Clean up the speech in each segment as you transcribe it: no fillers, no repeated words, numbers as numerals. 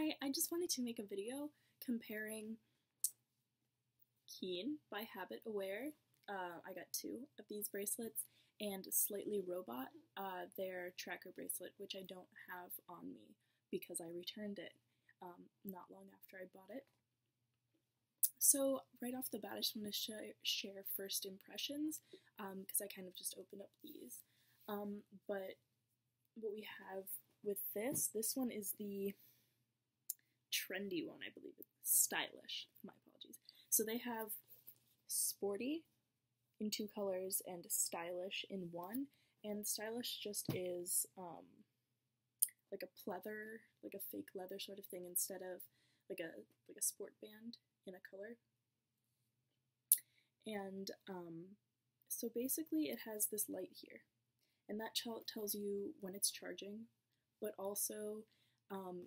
Hi, I just wanted to make a video comparing Keen by HabitAware. I got two of these bracelets, and SlightlyRobot, their tracker bracelet, which I don't have on me because I returned it not long after I bought it. So right off the bat, I just want to share first impressions because I kind of just opened up these. But what we have with this one is the trendy one, I believe. It's stylish. My apologies. So they have sporty in two colors and stylish in one. And stylish just is like a pleather, like a fake leather sort of thing, instead of like a sport band in a color. And so basically it has this light here, and that tells you when it's charging, but also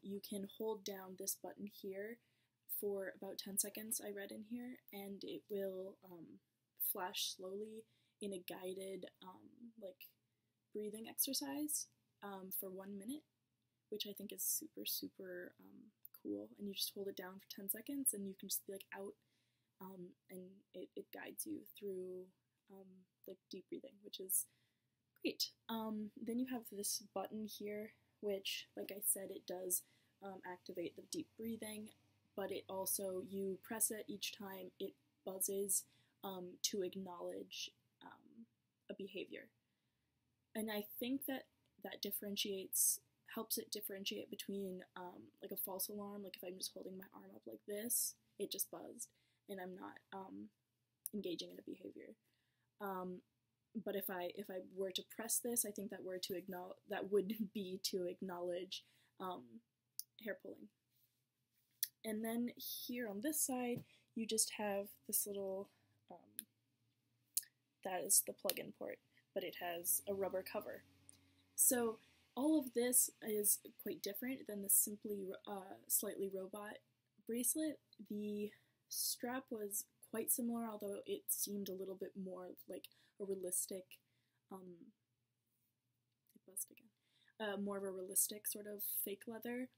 you can hold down this button here for about 10 seconds, I read in here, and it will flash slowly in a guided like breathing exercise for 1 minute, which I think is super cool. And you just hold it down for 10 seconds and you can just be like out, and it guides you through like deep breathing, which is great. Then you have this button here, which, like I said, it does activate the deep breathing, but it also, you press it each time, it buzzes to acknowledge a behavior. And I think that helps it differentiate between like a false alarm, like if I'm just holding my arm up like this, it just buzzed, and I'm not engaging in a behavior. But if I were to press this, I think that would be to acknowledge hair pulling. And then here on this side, you just have this little, that is the plug-in port, but it has a rubber cover. So all of this is quite different than the SlightlyRobot bracelet. The strap was quite similar, although it seemed a little bit more like a realistic, more of a realistic sort of fake leather.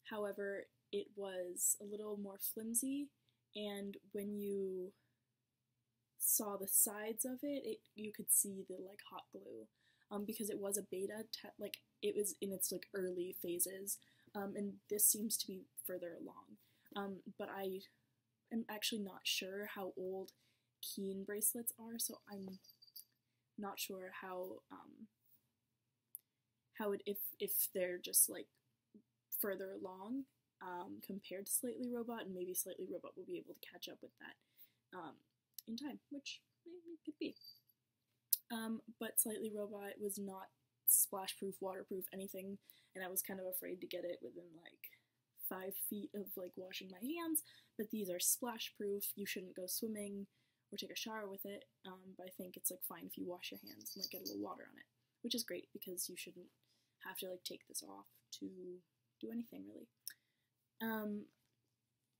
However, it was a little more flimsy, and when you saw the sides of it, you could see the like hot glue, because it was a beta, like it was in its like early phases, and this seems to be further along. But I am actually not sure how old Keen bracelets are, so I'm not sure how if they're just like further along compared to SlightlyRobot, and maybe SlightlyRobot will be able to catch up with that in time, which maybe could be. But SlightlyRobot was not splash-proof, waterproof, anything, and I was kind of afraid to get it within like 5 feet of like washing my hands. But these are splash-proof. You shouldn't go swimming or take a shower with it, but I think it's like fine if you wash your hands and like get a little water on it, which is great because you shouldn't have to like take this off to do anything really.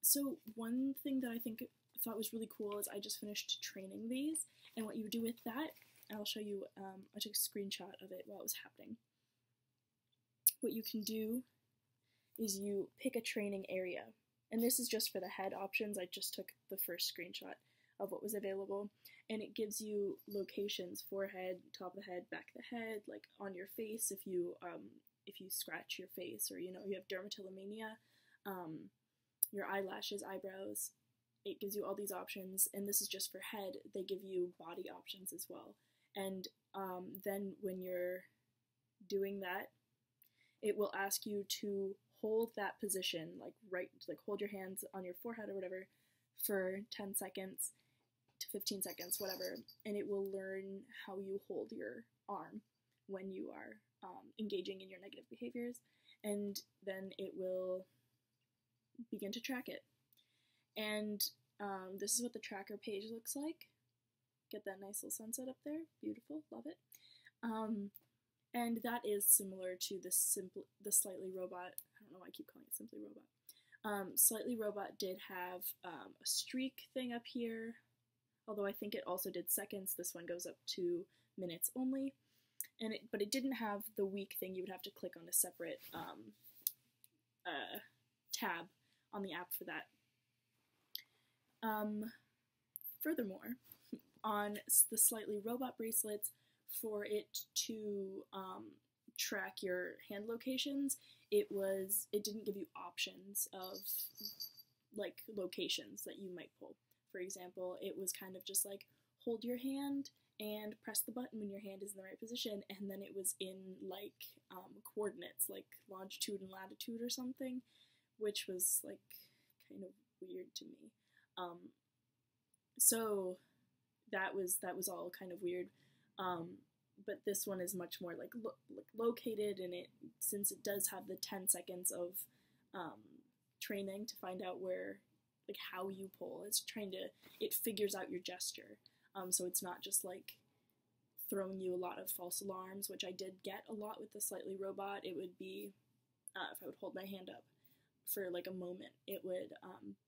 So one thing that I thought was really cool is I just finished training these, and what you do with that, I'll show you, I took a screenshot of it while it was happening. What you can do is you pick a training area, and this is just for the head options. I just took the first screenshot of what was available, and it gives you locations: forehead, top of the head, back of the head, like on your face if you scratch your face, or you have dermatillomania, your eyelashes, eyebrows. It gives you all these options, and this is just for head. They give you body options as well, and then when you're doing that, it will ask you to hold that position, like hold your hands on your forehead or whatever for 10 seconds to 15 seconds, whatever, and it will learn how you hold your arm when you are engaging in your negative behaviors, and then it will begin to track it. And this is what the tracker page looks like. Get that nice little sunset up there. Beautiful, love it. And that is similar to the SlightlyRobot. I don't know why I keep calling it Simply Robot. SlightlyRobot did have a streak thing up here, although I think it also did seconds. This one goes up to minutes only. But it didn't have the week thing. You would have to click on a separate tab on the app for that. Furthermore, on the SlightlyRobot bracelets, for it to track your hand locations, it didn't give you options of like locations that you might pull. For example, it was kind of just like hold your hand and press the button when your hand is in the right position, and then it was in like coordinates, like longitude and latitude or something, which was like kind of weird to me. So that was all kind of weird. But this one is much more like located, and since it does have the 10 seconds of training to find out where, like how you pull, it figures out your gesture. So it's not just like throwing you a lot of false alarms, which I did get a lot with the SlightlyRobot. It would be, if I would hold my hand up for like a moment, it would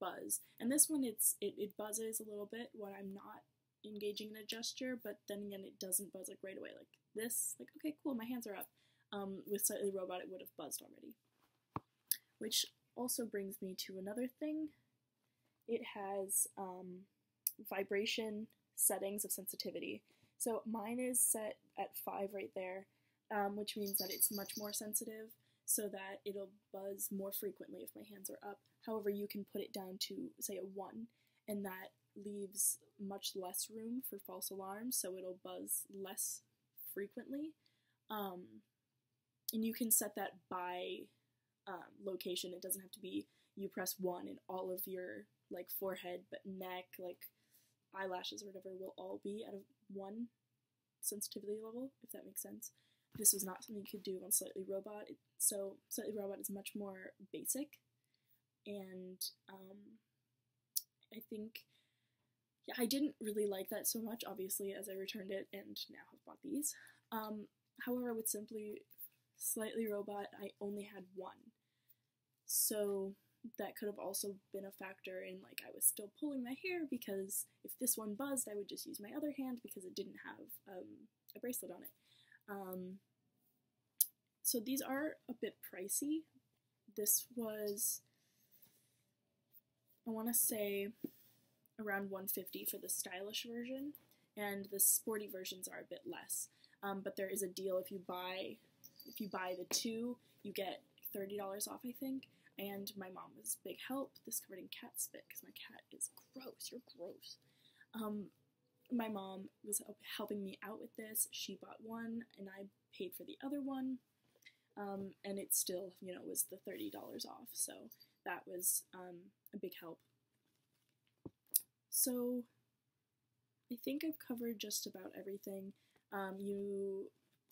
buzz. And this one, it buzzes a little bit when I'm not engaging in a gesture, but then again, it doesn't buzz like right away. Like this, like, okay, cool, my hands are up. With SlightlyRobot, it would have buzzed already. Which also brings me to another thing. It has vibration settings of sensitivity. So mine is set at 5 right there, which means that it's much more sensitive, so that it'll buzz more frequently if my hands are up. However, you can put it down to, say, a 1, and that leaves much less room for false alarms, so it'll buzz less frequently. And you can set that by location. It doesn't have to be you press 1 and all of your like forehead, but neck, like eyelashes or whatever will all be at a 1 sensitivity level, if that makes sense. This was not something you could do on SlightlyRobot. So SlightlyRobot is much more basic, and I think, yeah, I didn't really like that so much, obviously, as I returned it and now have bought these. However, with SlightlyRobot, I only had 1. So that could have also been a factor in, like, I was still pulling my hair, because if this one buzzed, I would just use my other hand because it didn't have a bracelet on it. So these are a bit pricey. This was, I want to say, around $150 for the stylish version, and the sporty versions are a bit less. But there is a deal if you buy the 2, you get $30 off, I think. And my mom was a big help. This covered in cat spit because my cat is gross. You're gross. My mom was helping me out with this. She bought one, and I paid for the other one. And it still, was the $30 off. So that was a big help. So I think I've covered just about everything.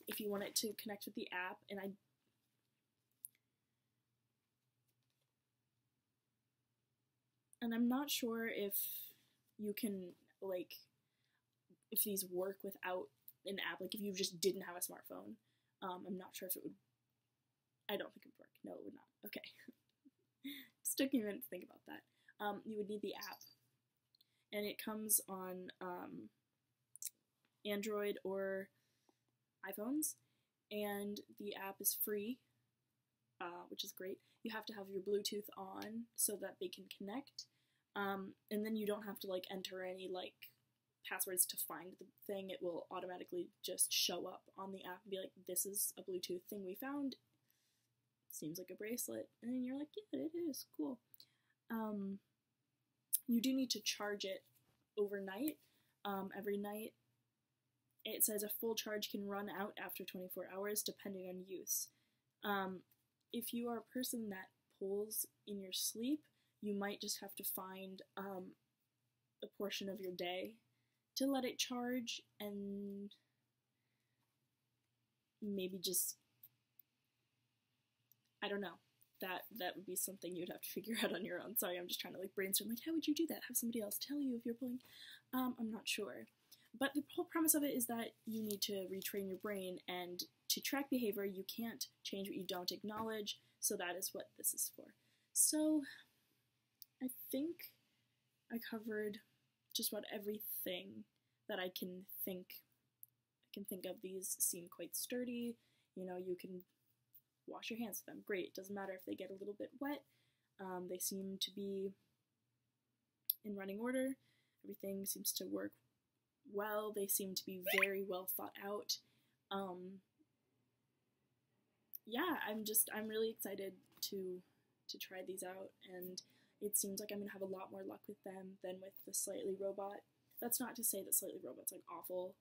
If you want it to connect with the app, and I'm not sure if you can, like, if these work without an app, like if you just didn't have a smartphone. I'm not sure if it would, I don't think it would work. No, it would not. Okay. Just took me a minute to think about that. You would need the app, and it comes on Android or iPhones, and the app is free, which is great. You have to have your Bluetooth on so that they can connect, and then you don't have to, like, enter any, like, passwords to find the thing. It will automatically just show up on the app and be like, this is a Bluetooth thing we found. Seems like a bracelet. And then you're like, yeah, it is. Cool. You do need to charge it overnight. Every night. It says a full charge can run out after 24 hours depending on use. If you are a person that pulls in your sleep, you might just have to find a portion of your day to let it charge, and maybe just, I don't know. That would be something you'd have to figure out on your own. Sorry, I'm just trying to, like, brainstorm, like, how would you do that? Have somebody else tell you if you're pulling? I'm not sure. But the whole premise of it is that you need to retrain your brain, and to track behavior, you can't change what you don't acknowledge, so that is what this is for. So, I think I covered just about everything that I can think. Of. These seem quite sturdy. You can wash your hands with them. Great. It doesn't matter if they get a little bit wet. They seem to be in running order. Everything seems to work well. They seem to be very well thought out. Yeah, I'm really excited to try these out, and it seems like I'm gonna have a lot more luck with them than with the SlightlyRobot. That's not to say that SlightlyRobot's like awful.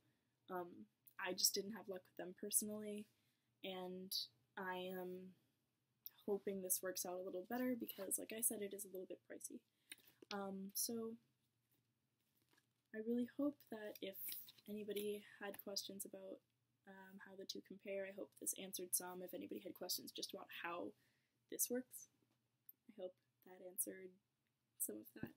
I just didn't have luck with them personally, and I am hoping this works out a little better because, like I said, it is a little bit pricey. So I really hope that if anybody had questions about how the two compare, I hope this answered some. If anybody had questions just about how this works, I hope that answered some of that.